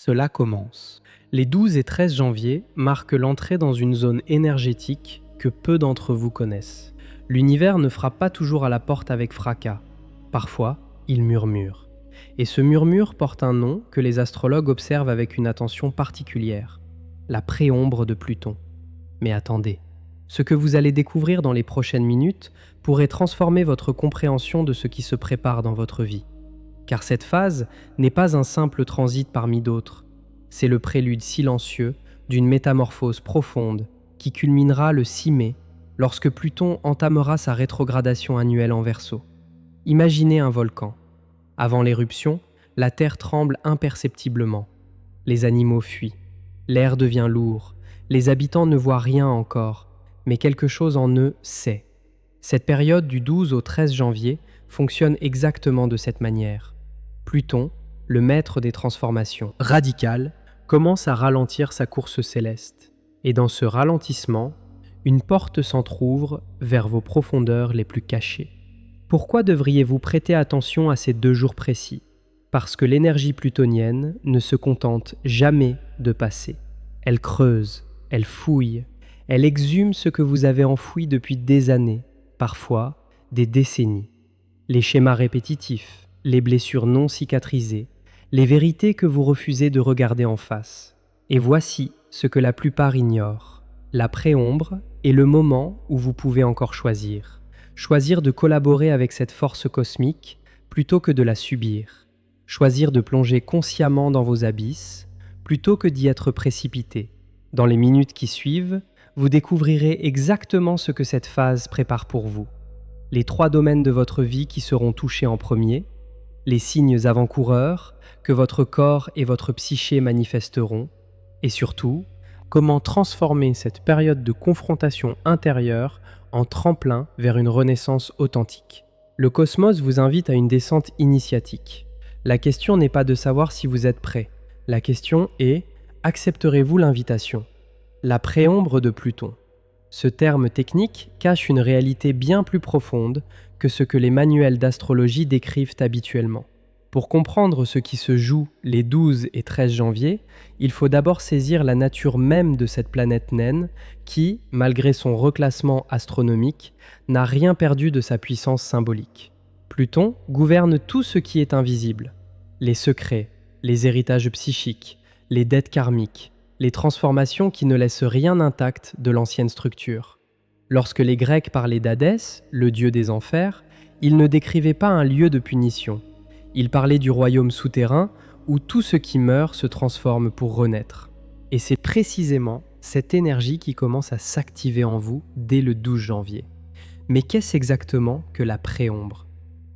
Cela commence. Les 12 et 13 janvier marquent l'entrée dans une zone énergétique que peu d'entre vous connaissent. L'univers ne frappe pas toujours à la porte avec fracas. Parfois, il murmure. Et ce murmure porte un nom que les astrologues observent avec une attention particulière, la préombre de Pluton. Mais attendez, ce que vous allez découvrir dans les prochaines minutes pourrait transformer votre compréhension de ce qui se prépare dans votre vie. Car cette phase n'est pas un simple transit parmi d'autres, c'est le prélude silencieux d'une métamorphose profonde qui culminera le 6 mai lorsque Pluton entamera sa rétrogradation annuelle en Verseau. Imaginez un volcan. Avant l'éruption, la Terre tremble imperceptiblement. Les animaux fuient. L'air devient lourd. Les habitants ne voient rien encore, mais quelque chose en eux sait. Cette période du 12 au 13 janvier fonctionne exactement de cette manière. Pluton, le maître des transformations radicales, commence à ralentir sa course céleste. Et dans ce ralentissement, une porte s'entr'ouvre vers vos profondeurs les plus cachées. Pourquoi devriez-vous prêter attention à ces 2 jours précis ? Parce que l'énergie plutonienne ne se contente jamais de passer. Elle creuse, elle fouille, elle exhume ce que vous avez enfoui depuis des années, parfois des décennies. Les schémas répétitifs, les blessures non cicatrisées, les vérités que vous refusez de regarder en face. Et voici ce que la plupart ignorent. La préombre est le moment où vous pouvez encore choisir. Choisir de collaborer avec cette force cosmique plutôt que de la subir. Choisir de plonger consciemment dans vos abysses plutôt que d'y être précipité. Dans les minutes qui suivent, vous découvrirez exactement ce que cette phase prépare pour vous. Les 3 domaines de votre vie qui seront touchés en premier, les signes avant-coureurs que votre corps et votre psyché manifesteront, et surtout, comment transformer cette période de confrontation intérieure en tremplin vers une renaissance authentique. Le cosmos vous invite à une descente initiatique. La question n'est pas de savoir si vous êtes prêt. La question est, accepterez-vous l'invitation ? La préombre de Pluton. Ce terme technique cache une réalité bien plus profonde que ce que les manuels d'astrologie décrivent habituellement. Pour comprendre ce qui se joue les 12 et 13 janvier, il faut d'abord saisir la nature même de cette planète naine qui, malgré son reclassement astronomique, n'a rien perdu de sa puissance symbolique. Pluton gouverne tout ce qui est invisible. Les secrets, les héritages psychiques, les dettes karmiques, les transformations qui ne laissent rien intact de l'ancienne structure. Lorsque les Grecs parlaient d'Hadès, le dieu des enfers, ils ne décrivaient pas un lieu de punition. Ils parlaient du royaume souterrain où tout ce qui meurt se transforme pour renaître. Et c'est précisément cette énergie qui commence à s'activer en vous dès le 12 janvier. Mais qu'est-ce exactement que la préombre ?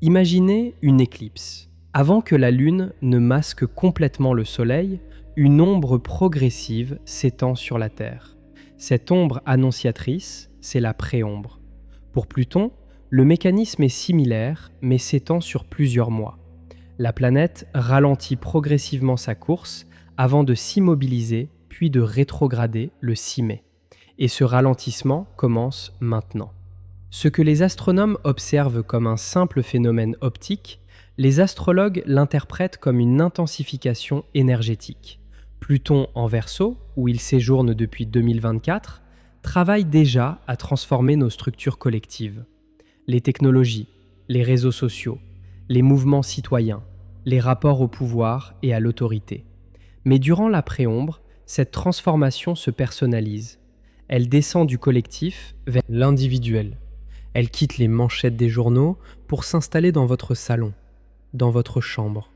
Imaginez une éclipse. Avant que la Lune ne masque complètement le Soleil, une ombre progressive s'étend sur la Terre. Cette ombre annonciatrice, c'est la préombre. Pour Pluton, le mécanisme est similaire, mais s'étend sur plusieurs mois. La planète ralentit progressivement sa course avant de s'immobiliser puis de rétrograder le 6 mai. Et ce ralentissement commence maintenant. Ce que les astronomes observent comme un simple phénomène optique, les astrologues l'interprètent comme une intensification énergétique. Pluton en Verseau, où il séjourne depuis 2024, travaille déjà à transformer nos structures collectives. Les technologies, les réseaux sociaux, les mouvements citoyens, les rapports au pouvoir et à l'autorité. Mais durant la préombre, cette transformation se personnalise. Elle descend du collectif vers l'individuel. Elle quitte les manchettes des journaux pour s'installer dans votre salon, dans votre chambre,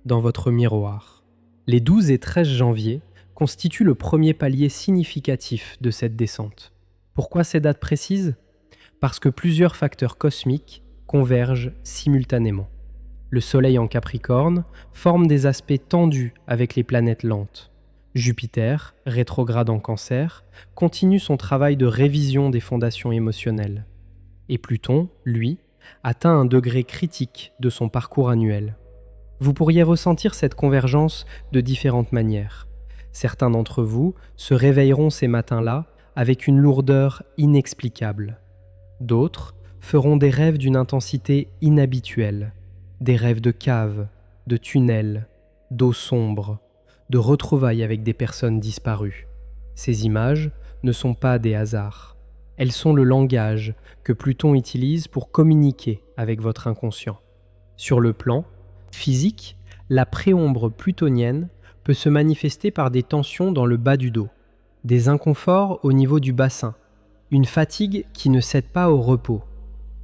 dans votre miroir. Les 12 et 13 janvier constituent le premier palier significatif de cette descente. Pourquoi ces dates précises ? Parce que plusieurs facteurs cosmiques convergent simultanément. Le Soleil en Capricorne forme des aspects tendus avec les planètes lentes. Jupiter, rétrograde en Cancer, continue son travail de révision des fondations émotionnelles. Et Pluton, lui, atteint un degré critique de son parcours annuel. Vous pourriez ressentir cette convergence de différentes manières. Certains d'entre vous se réveilleront ces matins-là avec une lourdeur inexplicable. D'autres feront des rêves d'une intensité inhabituelle, des rêves de caves, de tunnels, d'eau sombre, de retrouvailles avec des personnes disparues. Ces images ne sont pas des hasards. Elles sont le langage que Pluton utilise pour communiquer avec votre inconscient. Sur le plan physique, la préombre plutonienne peut se manifester par des tensions dans le bas du dos, des inconforts au niveau du bassin, une fatigue qui ne cède pas au repos.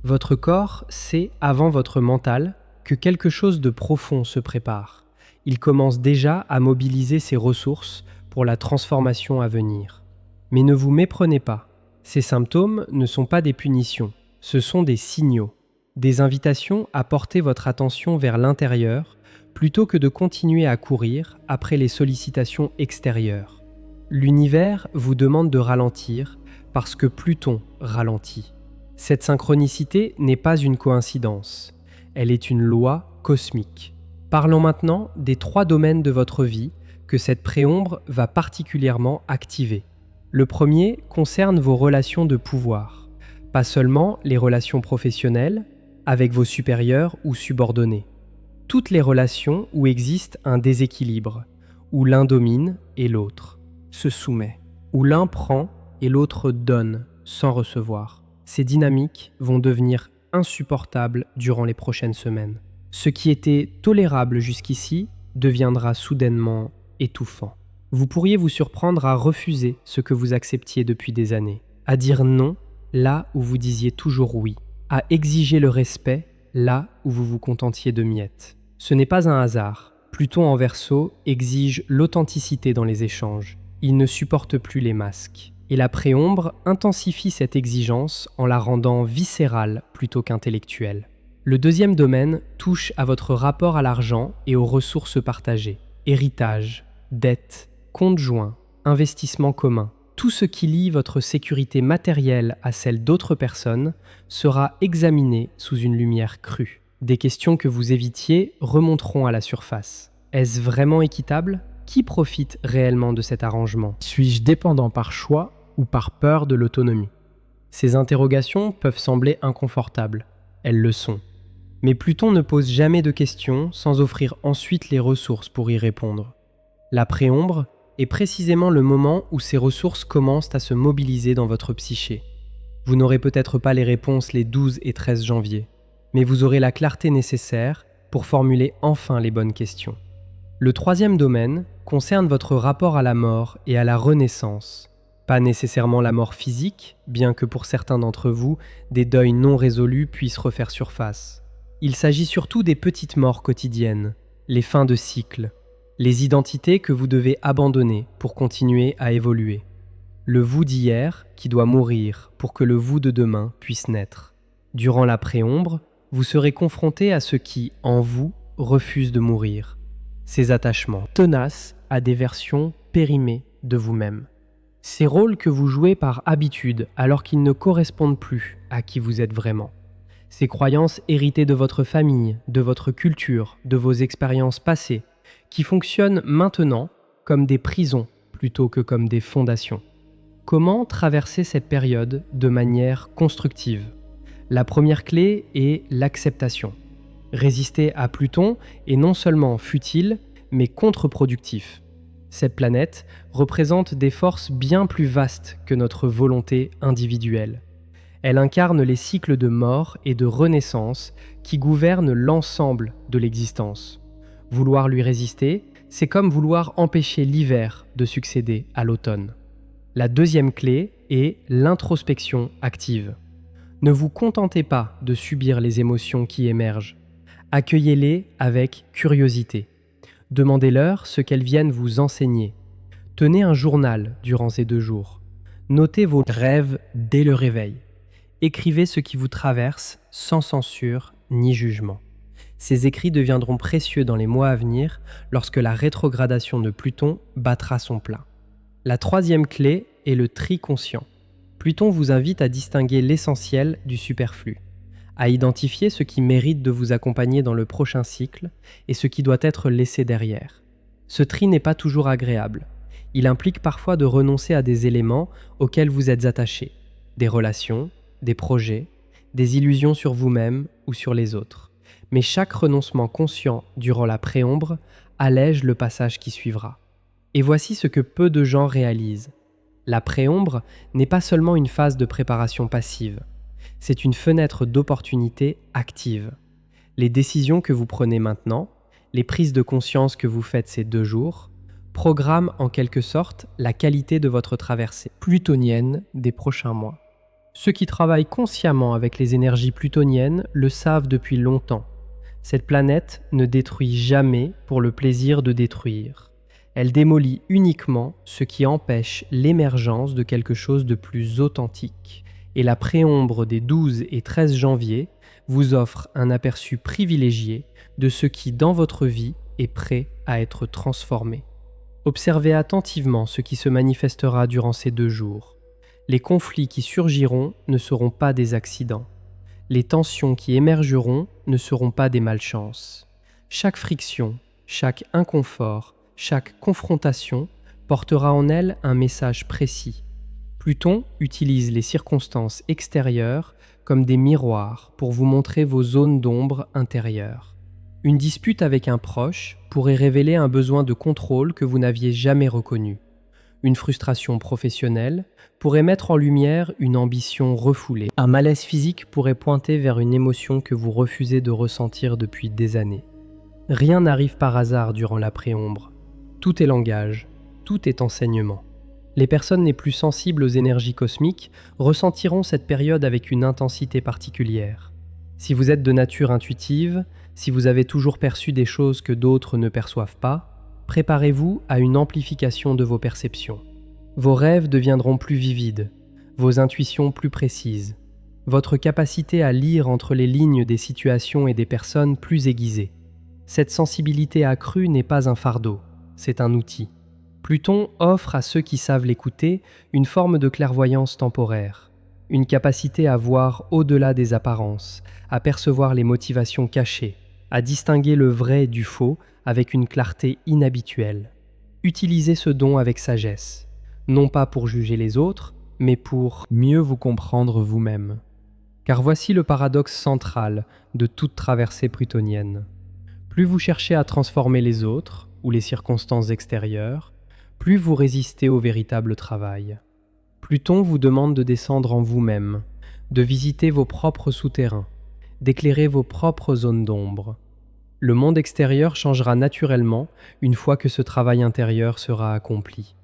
Votre corps sait avant votre mental que quelque chose de profond se prépare. Il commence déjà à mobiliser ses ressources pour la transformation à venir. Mais ne vous méprenez pas, ces symptômes ne sont pas des punitions, ce sont des signaux, des invitations à porter votre attention vers l'intérieur plutôt que de continuer à courir après les sollicitations extérieures. L'univers vous demande de ralentir parce que Pluton ralentit. Cette synchronicité n'est pas une coïncidence, elle est une loi cosmique. Parlons maintenant des 3 domaines de votre vie que cette préombre va particulièrement activer. Le premier concerne vos relations de pouvoir, pas seulement les relations professionnelles, avec vos supérieurs ou subordonnés. Toutes les relations où existe un déséquilibre, où l'un domine et l'autre se soumet, où l'un prend et l'autre donne sans recevoir. Ces dynamiques vont devenir insupportables durant les prochaines semaines. Ce qui était tolérable jusqu'ici deviendra soudainement étouffant. Vous pourriez vous surprendre à refuser ce que vous acceptiez depuis des années, à dire non là où vous disiez toujours oui, à exiger le respect là où vous vous contentiez de miettes. Ce n'est pas un hasard. Pluton en Verseau exige l'authenticité dans les échanges. Il ne supporte plus les masques. Et la préombre intensifie cette exigence en la rendant viscérale plutôt qu'intellectuelle. Le deuxième domaine touche à votre rapport à l'argent et aux ressources partagées. Héritage, dette, compte joint, investissement commun. Tout ce qui lie votre sécurité matérielle à celle d'autres personnes sera examiné sous une lumière crue. Des questions que vous évitiez remonteront à la surface. Est-ce vraiment équitable ? Qui profite réellement de cet arrangement ? Suis-je dépendant par choix ou par peur de l'autonomie ? Ces interrogations peuvent sembler inconfortables. Elles le sont. Mais Pluton ne pose jamais de questions sans offrir ensuite les ressources pour y répondre. La préombre est précisément le moment où ces ressources commencent à se mobiliser dans votre psyché. Vous n'aurez peut-être pas les réponses les 12 et 13 janvier, mais vous aurez la clarté nécessaire pour formuler enfin les bonnes questions. Le troisième domaine concerne votre rapport à la mort et à la renaissance. Pas nécessairement la mort physique, bien que pour certains d'entre vous, des deuils non résolus puissent refaire surface. Il s'agit surtout des petites morts quotidiennes, les fins de cycle, les identités que vous devez abandonner pour continuer à évoluer. Le vous d'hier qui doit mourir pour que le vous de demain puisse naître. Durant la préombre, vous serez confronté à ce qui, en vous, refuse de mourir. Ces attachements tenaces à des versions périmées de vous-même. Ces rôles que vous jouez par habitude alors qu'ils ne correspondent plus à qui vous êtes vraiment. Ces croyances héritées de votre famille, de votre culture, de vos expériences passées, qui fonctionnent maintenant comme des prisons plutôt que comme des fondations. Comment traverser cette période de manière constructive ? La première clé est l'acceptation. Résister à Pluton est non seulement futile, mais contre-productif. Cette planète représente des forces bien plus vastes que notre volonté individuelle. Elle incarne les cycles de mort et de renaissance qui gouvernent l'ensemble de l'existence. Vouloir lui résister, c'est comme vouloir empêcher l'hiver de succéder à l'automne. La deuxième clé est l'introspection active. Ne vous contentez pas de subir les émotions qui émergent. Accueillez-les avec curiosité. Demandez-leur ce qu'elles viennent vous enseigner. Tenez un journal durant ces 2 jours. Notez vos rêves dès le réveil. Écrivez ce qui vous traverse sans censure ni jugement. Ces écrits deviendront précieux dans les mois à venir lorsque la rétrogradation de Pluton battra son plein. La troisième clé est le tri conscient. Pluton vous invite à distinguer l'essentiel du superflu, à identifier ce qui mérite de vous accompagner dans le prochain cycle et ce qui doit être laissé derrière. Ce tri n'est pas toujours agréable. Il implique parfois de renoncer à des éléments auxquels vous êtes attaché, des relations, des projets, des illusions sur vous-même ou sur les autres. Mais chaque renoncement conscient durant la préombre allège le passage qui suivra. Et voici ce que peu de gens réalisent. La préombre n'est pas seulement une phase de préparation passive, c'est une fenêtre d'opportunité active. Les décisions que vous prenez maintenant, les prises de conscience que vous faites ces 2 jours, programment en quelque sorte la qualité de votre traversée plutonienne des prochains mois. Ceux qui travaillent consciemment avec les énergies plutoniennes le savent depuis longtemps. Cette planète ne détruit jamais pour le plaisir de détruire. Elle démolit uniquement ce qui empêche l'émergence de quelque chose de plus authentique. Et la préombre des 12 et 13 janvier vous offre un aperçu privilégié de ce qui, dans votre vie, est prêt à être transformé. Observez attentivement ce qui se manifestera durant ces 2 jours. Les conflits qui surgiront ne seront pas des accidents. Les tensions qui émergeront ne seront pas des malchances. Chaque friction, chaque inconfort, chaque confrontation portera en elle un message précis. Pluton utilise les circonstances extérieures comme des miroirs pour vous montrer vos zones d'ombre intérieures. Une dispute avec un proche pourrait révéler un besoin de contrôle que vous n'aviez jamais reconnu. Une frustration professionnelle pourrait mettre en lumière une ambition refoulée. Un malaise physique pourrait pointer vers une émotion que vous refusez de ressentir depuis des années. Rien n'arrive par hasard durant la préombre. Tout est langage, tout est enseignement. Les personnes les plus sensibles aux énergies cosmiques ressentiront cette période avec une intensité particulière. Si vous êtes de nature intuitive, si vous avez toujours perçu des choses que d'autres ne perçoivent pas, préparez-vous à une amplification de vos perceptions. Vos rêves deviendront plus vivides, vos intuitions plus précises, votre capacité à lire entre les lignes des situations et des personnes plus aiguisée. Cette sensibilité accrue n'est pas un fardeau, c'est un outil. Pluton offre à ceux qui savent l'écouter une forme de clairvoyance temporaire, une capacité à voir au-delà des apparences, à percevoir les motivations cachées, à distinguer le vrai du faux avec une clarté inhabituelle. Utilisez ce don avec sagesse, non pas pour juger les autres, mais pour mieux vous comprendre vous-même. Car voici le paradoxe central de toute traversée plutonienne. Plus vous cherchez à transformer les autres ou les circonstances extérieures, plus vous résistez au véritable travail. Pluton vous demande de descendre en vous-même, de visiter vos propres souterrains, d'éclairer vos propres zones d'ombre. Le monde extérieur changera naturellement une fois que ce travail intérieur sera accompli.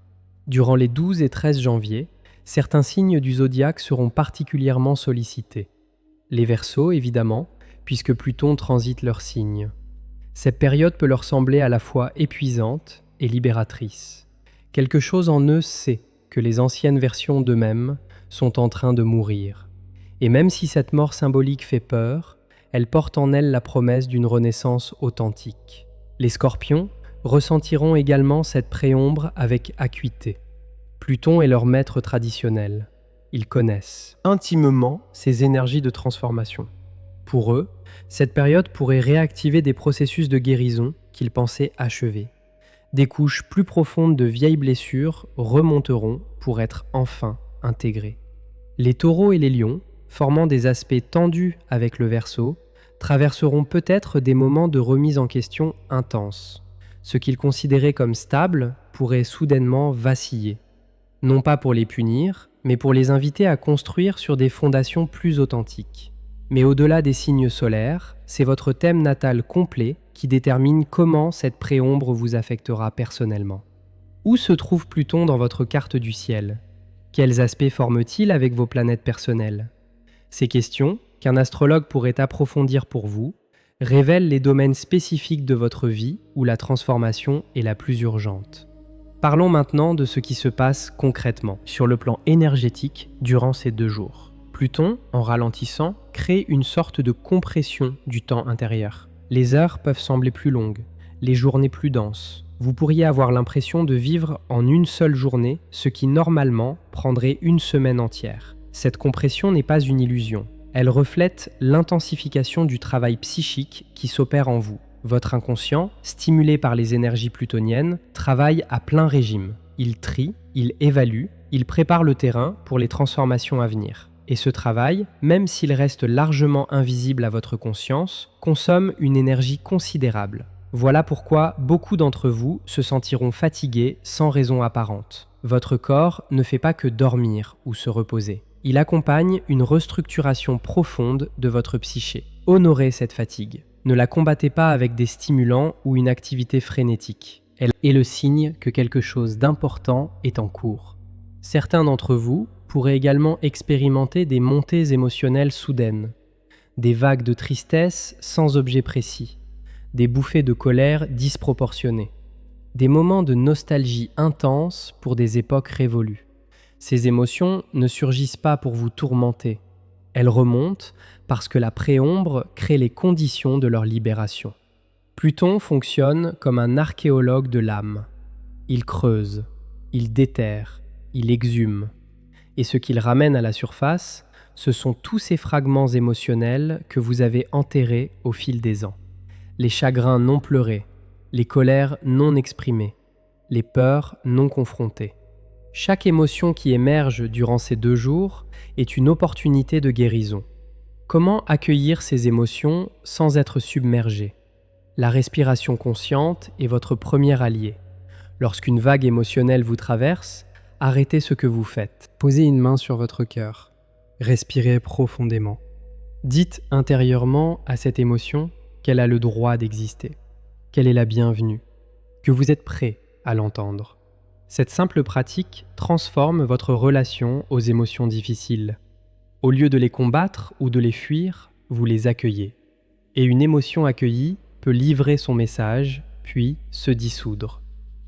Durant les 12 et 13 janvier, certains signes du zodiaque seront particulièrement sollicités. Les Verseaux, évidemment, puisque Pluton transite leur signe. Cette période peut leur sembler à la fois épuisante et libératrice. Quelque chose en eux sait que les anciennes versions d'eux-mêmes sont en train de mourir. Et même si cette mort symbolique fait peur, elle porte en elle la promesse d'une renaissance authentique. Les Scorpions ressentiront également cette préombre avec acuité. Pluton est leur maître traditionnel. Ils connaissent intimement ces énergies de transformation. Pour eux, cette période pourrait réactiver des processus de guérison qu'ils pensaient achevés. Des couches plus profondes de vieilles blessures remonteront pour être enfin intégrées. Les Taureaux et les Lions, formant des aspects tendus avec le Verseau, traverseront peut-être des moments de remise en question intenses. Ce qu'ils considéraient comme stable pourrait soudainement vaciller. Non pas pour les punir, mais pour les inviter à construire sur des fondations plus authentiques. Mais au-delà des signes solaires, c'est votre thème natal complet qui détermine comment cette préombre vous affectera personnellement. Où se trouve Pluton dans votre carte du ciel ? Quels aspects forme-t-il avec vos planètes personnelles ? Ces questions, qu'un astrologue pourrait approfondir pour vous, révèlent les domaines spécifiques de votre vie où la transformation est la plus urgente. Parlons maintenant de ce qui se passe concrètement, sur le plan énergétique, durant ces 2 jours. Pluton, en ralentissant, crée une sorte de compression du temps intérieur. Les heures peuvent sembler plus longues, les journées plus denses. Vous pourriez avoir l'impression de vivre en une seule journée ce qui normalement prendrait une semaine entière. Cette compression n'est pas une illusion. Elle reflète l'intensification du travail psychique qui s'opère en vous. Votre inconscient, stimulé par les énergies plutoniennes, travaille à plein régime. Il trie, il évalue, il prépare le terrain pour les transformations à venir. Et ce travail, même s'il reste largement invisible à votre conscience, consomme une énergie considérable. Voilà pourquoi beaucoup d'entre vous se sentiront fatigués sans raison apparente. Votre corps ne fait pas que dormir ou se reposer. Il accompagne une restructuration profonde de votre psyché. Honorez cette fatigue. Ne la combattez pas avec des stimulants ou une activité frénétique. Elle est le signe que quelque chose d'important est en cours. Certains d'entre vous pourraient également expérimenter des montées émotionnelles soudaines, des vagues de tristesse sans objet précis, des bouffées de colère disproportionnées, des moments de nostalgie intense pour des époques révolues. Ces émotions ne surgissent pas pour vous tourmenter, elles remontent parce que la préombre crée les conditions de leur libération. Pluton fonctionne comme un archéologue de l'âme. Il creuse, il déterre, il exhume. Et ce qu'il ramène à la surface, ce sont tous ces fragments émotionnels que vous avez enterrés au fil des ans. Les chagrins non pleurés, les colères non exprimées, les peurs non confrontées. Chaque émotion qui émerge durant ces 2 jours est une opportunité de guérison. Comment accueillir ces émotions sans être submergé ? La respiration consciente est votre premier allié. Lorsqu'une vague émotionnelle vous traverse, arrêtez ce que vous faites. Posez une main sur votre cœur. Respirez profondément. Dites intérieurement à cette émotion qu'elle a le droit d'exister, qu'elle est la bienvenue, que vous êtes prêt à l'entendre. Cette simple pratique transforme votre relation aux émotions difficiles. Au lieu de les combattre ou de les fuir, vous les accueillez. Et une émotion accueillie peut livrer son message, puis se dissoudre.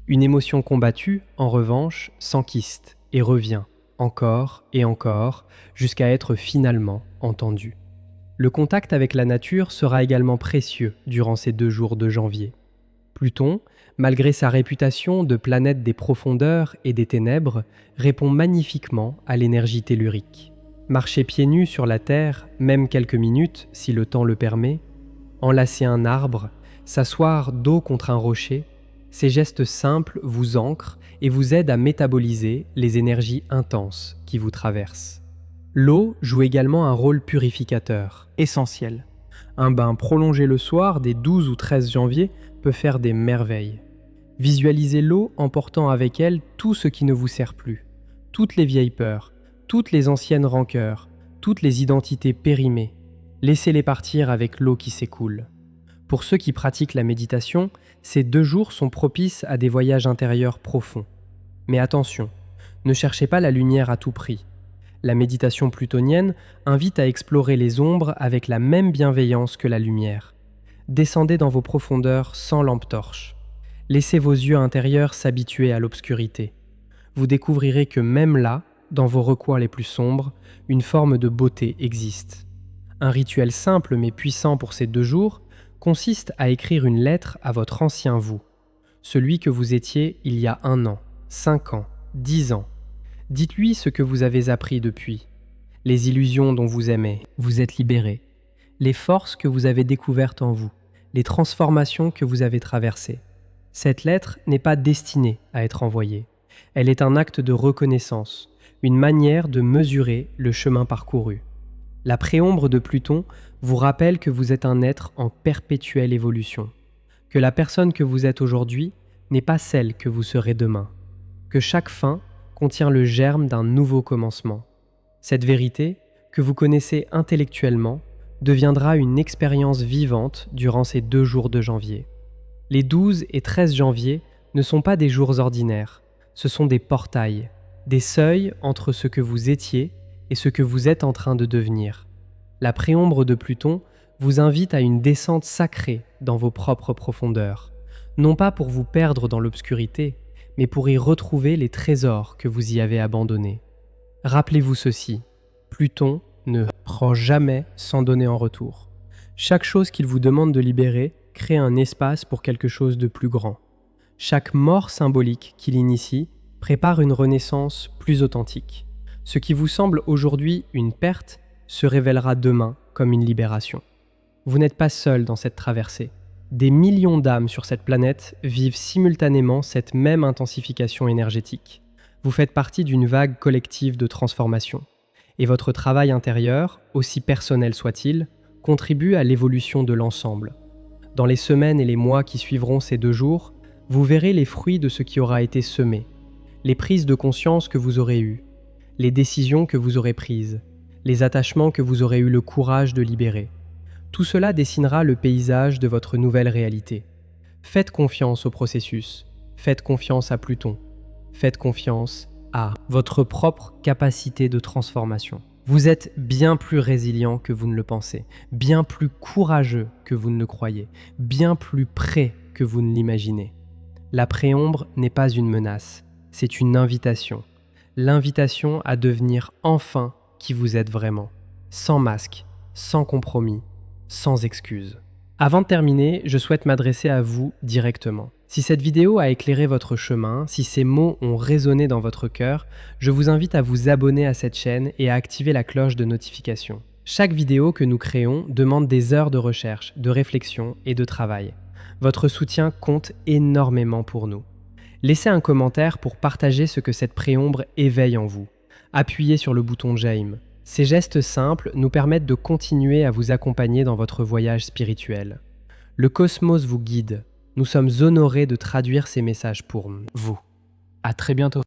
Une émotion combattue, en revanche, s'enquiste et revient, encore et encore, jusqu'à être finalement entendue. Le contact avec la nature sera également précieux durant ces 2 jours de janvier. Pluton, malgré sa réputation de planète des profondeurs et des ténèbres, répond magnifiquement à l'énergie tellurique. Marcher pieds nus sur la terre, même quelques minutes, si le temps le permet, enlacer un arbre, s'asseoir dos contre un rocher, ces gestes simples vous ancrent et vous aident à métaboliser les énergies intenses qui vous traversent. L'eau joue également un rôle purificateur, essentiel. Un bain prolongé le soir des 12 ou 13 janvier peut faire des merveilles. Visualisez l'eau emportant avec elle tout ce qui ne vous sert plus, toutes les vieilles peurs, toutes les anciennes rancœurs, toutes les identités périmées. Laissez-les partir avec l'eau qui s'écoule. Pour ceux qui pratiquent la méditation, ces 2 jours sont propices à des voyages intérieurs profonds. Mais attention, ne cherchez pas la lumière à tout prix. La méditation plutonienne invite à explorer les ombres avec la même bienveillance que la lumière. Descendez dans vos profondeurs sans lampe torche. Laissez vos yeux intérieurs s'habituer à l'obscurité. Vous découvrirez que même là, dans vos recoins les plus sombres, une forme de beauté existe. Un rituel simple mais puissant pour ces 2 jours consiste à écrire une lettre à votre ancien vous, celui que vous étiez il y a 1 an, 5 ans, 10 ans. Dites-lui ce que vous avez appris depuis, les illusions dont vous aimez, vous êtes libéré, les forces que vous avez découvertes en vous, les transformations que vous avez traversées. Cette lettre n'est pas destinée à être envoyée. Elle est un acte de reconnaissance, une manière de mesurer le chemin parcouru. La préombre de Pluton vous rappelle que vous êtes un être en perpétuelle évolution, que la personne que vous êtes aujourd'hui n'est pas celle que vous serez demain, que chaque fin contient le germe d'un nouveau commencement. Cette vérité, que vous connaissez intellectuellement, deviendra une expérience vivante durant ces 2 jours de janvier. Les 12 et 13 janvier ne sont pas des jours ordinaires, ce sont des portails, des seuils entre ce que vous étiez et ce que vous êtes en train de devenir. La préombre de Pluton vous invite à une descente sacrée dans vos propres profondeurs, non pas pour vous perdre dans l'obscurité, mais pour y retrouver les trésors que vous y avez abandonnés. Rappelez-vous ceci, Pluton ne prend jamais sans donner en retour. Chaque chose qu'il vous demande de libérer crée un espace pour quelque chose de plus grand. Chaque mort symbolique qu'il initie prépare une renaissance plus authentique. Ce qui vous semble aujourd'hui une perte se révélera demain comme une libération. Vous n'êtes pas seul dans cette traversée. Des millions d'âmes sur cette planète vivent simultanément cette même intensification énergétique. Vous faites partie d'une vague collective de transformation. Et votre travail intérieur, aussi personnel soit-il, contribue à l'évolution de l'ensemble. Dans les semaines et les mois qui suivront ces 2 jours, vous verrez les fruits de ce qui aura été semé, les prises de conscience que vous aurez eues, les décisions que vous aurez prises, les attachements que vous aurez eu le courage de libérer. Tout cela dessinera le paysage de votre nouvelle réalité. Faites confiance au processus, faites confiance à Pluton, faites confiance à votre propre capacité de transformation. Vous êtes bien plus résilient que vous ne le pensez, bien plus courageux que vous ne le croyez, bien plus prêt que vous ne l'imaginez. La préombre n'est pas une menace, c'est une invitation. L'invitation à devenir enfin qui vous êtes vraiment, sans masque, sans compromis, sans excuses. Avant de terminer, je souhaite m'adresser à vous directement. Si cette vidéo a éclairé votre chemin, si ces mots ont résonné dans votre cœur, je vous invite à vous abonner à cette chaîne et à activer la cloche de notification. Chaque vidéo que nous créons demande des heures de recherche, de réflexion et de travail. Votre soutien compte énormément pour nous. Laissez un commentaire pour partager ce que cette préombre éveille en vous. Appuyez sur le bouton j'aime. Ces gestes simples nous permettent de continuer à vous accompagner dans votre voyage spirituel. Le cosmos vous guide. Nous sommes honorés de traduire ces messages pour vous. À très bientôt.